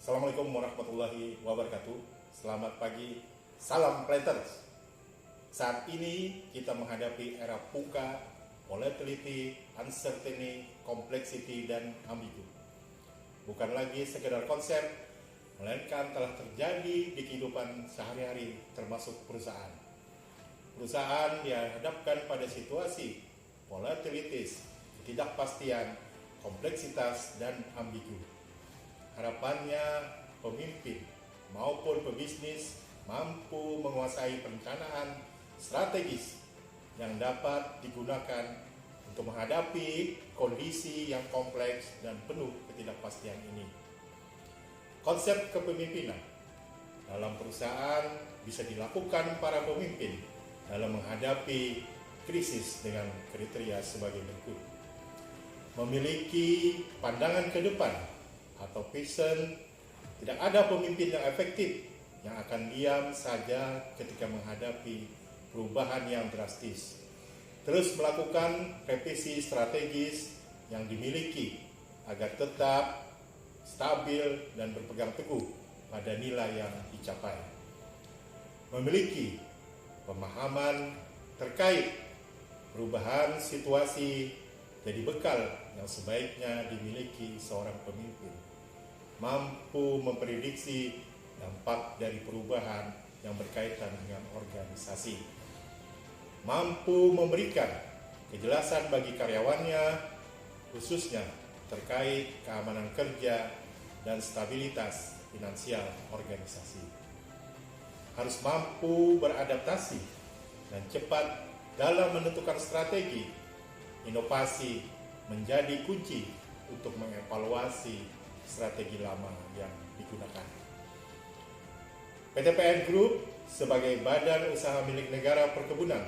Assalamualaikum warahmatullahi wabarakatuh. Selamat pagi, salam planters. Saat ini kita menghadapi era VUCA, volatility, uncertainty, complexity, dan ambigu. Bukan lagi sekedar konsep, melainkan telah terjadi di kehidupan sehari-hari termasuk perusahaan. Perusahaan dihadapkan pada situasi volatilitas, ketidakpastian, kompleksitas, dan ambigu. Harapannya pemimpin maupun pebisnis mampu menguasai perencanaan strategis yang dapat digunakan untuk menghadapi kondisi yang kompleks dan penuh ketidakpastian ini. Konsep kepemimpinan dalam perusahaan bisa dilakukan para pemimpin dalam menghadapi krisis dengan kriteria sebagai berikut. Memiliki pandangan ke depan atau vision. Tidak ada pemimpin yang efektif yang akan diam saja ketika menghadapi perubahan yang drastis. Terus melakukan revisi strategis yang dimiliki agar tetap stabil dan berpegang teguh pada nilai yang dicapai. Memiliki pemahaman terkait perubahan situasi jadi bekal yang sebaiknya dimiliki seorang pemimpin. Mampu memprediksi dampak dari perubahan yang berkaitan dengan organisasi. Mampu memberikan kejelasan bagi karyawannya, khususnya terkait keamanan kerja dan stabilitas finansial organisasi. Harus mampu beradaptasi dan cepat dalam menentukan strategi. Inovasi menjadi kunci untuk mengevaluasi strategi lama yang digunakan. PT PN Group sebagai badan usaha milik negara perkebunan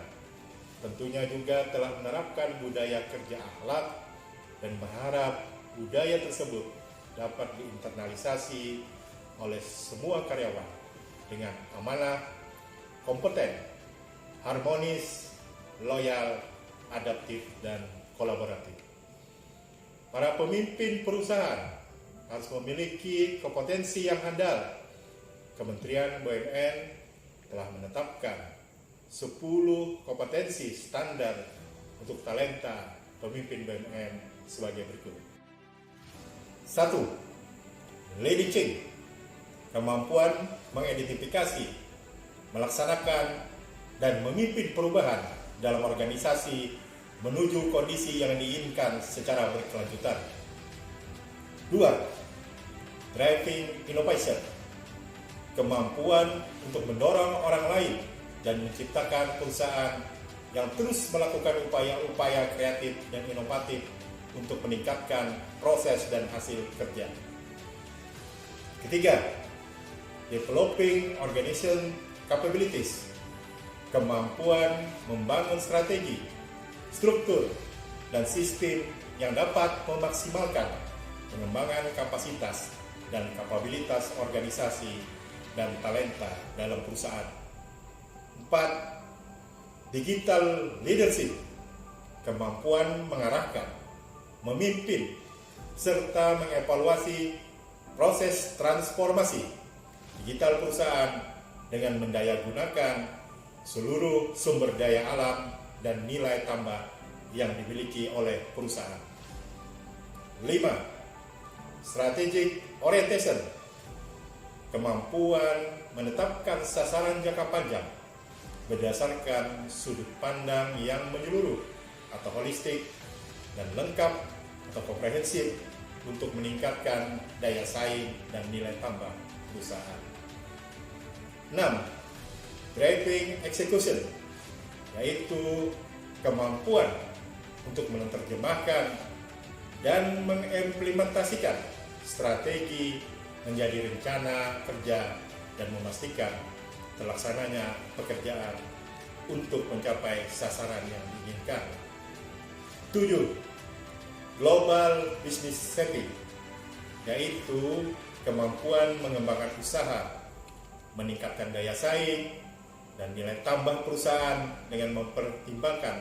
tentunya juga telah menerapkan budaya kerja akhlak dan berharap budaya tersebut dapat diinternalisasi oleh semua karyawan dengan amanah, kompeten, harmonis, loyal, adaptif, dan kolaboratif. Para pemimpin perusahaan harus memiliki kompetensi yang handal. Kementerian BUMN telah menetapkan 10 kompetensi standar untuk talenta pemimpin BUMN sebagai berikut. 1. Leading, kemampuan mengidentifikasi, melaksanakan, dan memimpin perubahan dalam organisasi menuju kondisi yang diinginkan secara berkelanjutan. 2. Driving innovation, kemampuan untuk mendorong orang lain dan menciptakan perusahaan yang terus melakukan upaya-upaya kreatif dan inovatif untuk meningkatkan proses dan hasil kerja. 3. Developing organization capabilities, kemampuan membangun strategi, struktur, dan sistem yang dapat memaksimalkan pengembangan kapasitas dan kapabilitas organisasi dan talenta dalam perusahaan. 4. Digital leadership, kemampuan mengarahkan, memimpin, serta mengevaluasi proses transformasi digital perusahaan dengan mendayagunakan seluruh sumber daya alam dan nilai tambah yang dimiliki oleh perusahaan. 5. Strategic orientation, kemampuan menetapkan sasaran jangka panjang berdasarkan sudut pandang yang menyeluruh atau holistik dan lengkap atau komprehensif untuk meningkatkan daya saing dan nilai tambah perusahaan. 6. Driving execution, yaitu kemampuan untuk menerjemahkan dan mengimplementasikan strategi menjadi rencana kerja dan memastikan terlaksananya pekerjaan untuk mencapai sasaran yang diinginkan. 7. Global business savvy, yaitu kemampuan mengembangkan usaha, meningkatkan daya saing, dan nilai tambah perusahaan dengan mempertimbangkan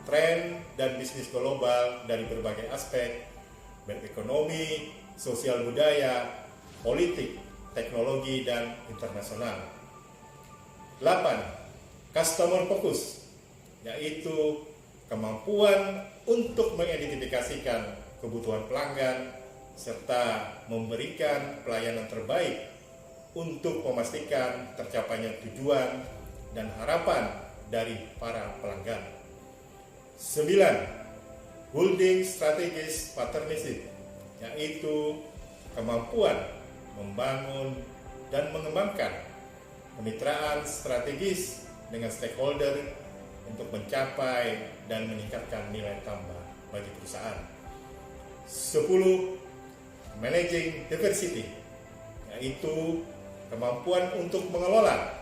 tren dan bisnis global dari berbagai aspek, baik ekonomi, sosial budaya, politik, teknologi, dan internasional. 8. Customer focus, yaitu kemampuan untuk mengidentifikasikan kebutuhan pelanggan serta memberikan pelayanan terbaik untuk memastikan tercapainya tujuan dan harapan dari para pelanggan. 9. Building strategies partnership, yaitu kemampuan membangun dan mengembangkan kemitraan strategis dengan stakeholder untuk mencapai dan meningkatkan nilai tambah bagi perusahaan. 10. Managing diversity, yaitu kemampuan untuk mengelola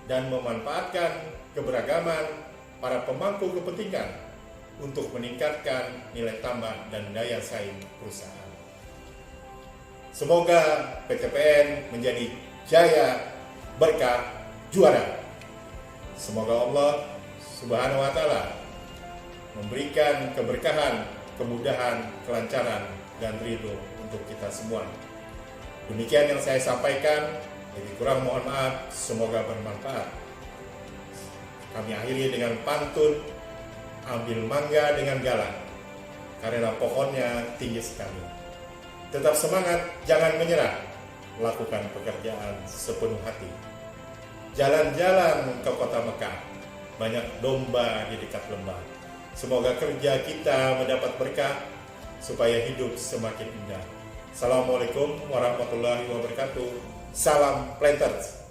dan memanfaatkan keberagaman para pemangku kepentingan untuk meningkatkan nilai tambah dan daya saing perusahaan. Semoga PTPN menjadi jaya, berkah, juara. Semoga Allah Subhanahu wa Ta'ala memberikan keberkahan, kemudahan, kelancaran, dan ridho untuk kita semua. Demikian yang saya sampaikan, lebih kurang mohon maaf, semoga bermanfaat. Kami akhiri dengan pantun, ambil mangga dengan galang, karena pohonnya tinggi sekali. Tetap semangat, jangan menyerah, lakukan pekerjaan sepenuh hati. Jalan-jalan ke kota Mekah, banyak domba di dekat lembah. Semoga kerja kita mendapat berkah, supaya hidup semakin indah. Assalamualaikum warahmatullahi wabarakatuh. Salam Planters.